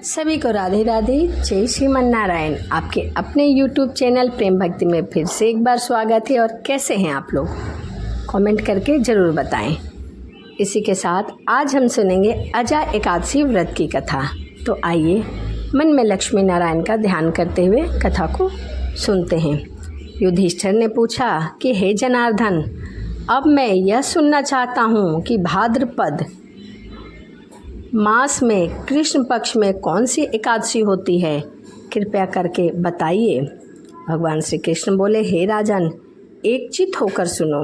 सभी को राधे राधे, जय श्रीमन नारायण। आपके अपने YouTube चैनल प्रेम भक्ति में फिर से एक बार स्वागत है। और कैसे हैं आप लोग, कमेंट करके ज़रूर बताएं। इसी के साथ आज हम सुनेंगे अजा एकादशी व्रत की कथा। तो आइए मन में लक्ष्मी नारायण का ध्यान करते हुए कथा को सुनते हैं। युधिष्ठिर ने पूछा कि हे जनार्दन, अब मैं यह सुनना चाहता हूँ कि भाद्रपद मास में कृष्ण पक्ष में कौन सी एकादशी होती है, कृपया करके बताइए। भगवान श्री कृष्ण बोले, हे राजन, एकचित होकर सुनो,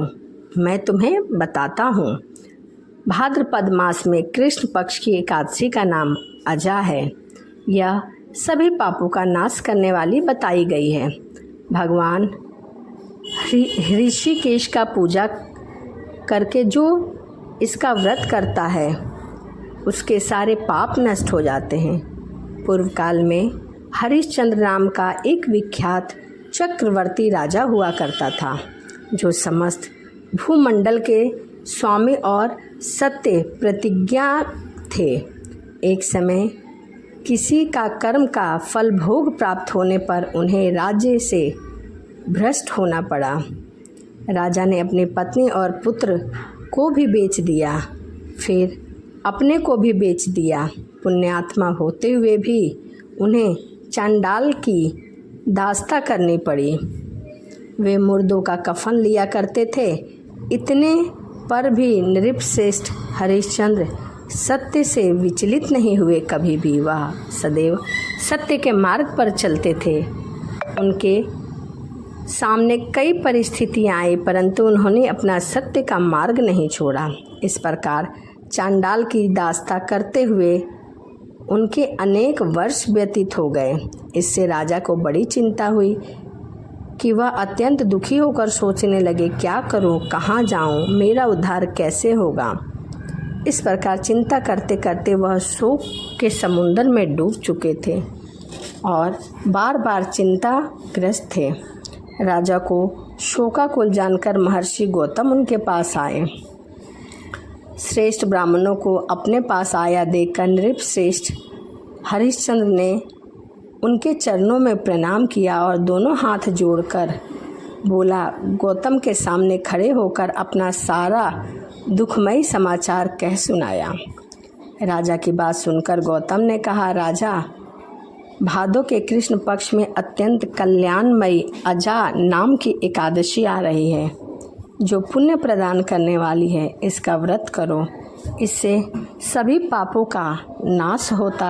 मैं तुम्हें बताता हूँ। भाद्रपद मास में कृष्ण पक्ष की एकादशी का नाम अजा है। यह सभी पापों का नाश करने वाली बताई गई है। भगवान ऋषिकेश का पूजा करके जो इसका व्रत करता है उसके सारे पाप नष्ट हो जाते हैं। पूर्व काल में हरिश्चंद्र नाम का एक विख्यात चक्रवर्ती राजा हुआ करता था, जो समस्त भूमंडल के स्वामी और सत्य प्रतिज्ञा थे। एक समय किसी का कर्म का फल भोग प्राप्त होने पर उन्हें राज्य से भ्रष्ट होना पड़ा। राजा ने अपनी पत्नी और पुत्र को भी बेच दिया, फिर अपने को भी बेच दिया। पुण्यात्मा होते हुए भी उन्हें चांडाल की दास्ता करनी पड़ी। वे मुर्दों का कफन लिया करते थे। इतने पर भी नृपश्रेष्ठ हरिश्चंद्र सत्य से विचलित नहीं हुए। कभी भी वह सदैव सत्य के मार्ग पर चलते थे। उनके सामने कई परिस्थितियां आई, परंतु उन्होंने अपना सत्य का मार्ग नहीं छोड़ा। इस प्रकार चांडाल की दास्ता करते हुए उनके अनेक वर्ष व्यतीत हो गए। इससे राजा को बड़ी चिंता हुई कि वह अत्यंत दुखी होकर सोचने लगे, क्या करूं, कहाँ जाऊं, मेरा उद्धार कैसे होगा। इस प्रकार चिंता करते करते वह शोक के समुद्र में डूब चुके थे और बार बार चिंताग्रस्त थे। राजा को शोकाकुल जानकर महर्षि गौतम उनके पास आए। श्रेष्ठ ब्राह्मणों को अपने पास आया देखकर नृपश्रेष्ठ हरिश्चंद्र ने उनके चरणों में प्रणाम किया और दोनों हाथ जोड़कर बोला, गौतम के सामने खड़े होकर अपना सारा दुखमयी समाचार कह सुनाया। राजा की बात सुनकर गौतम ने कहा, राजा, भादो के कृष्ण पक्ष में अत्यंत कल्याणमयी अजा नाम की एकादशी आ रही है, जो पुण्य प्रदान करने वाली है। इसका व्रत करो, इससे सभी पापों का नाश होता है।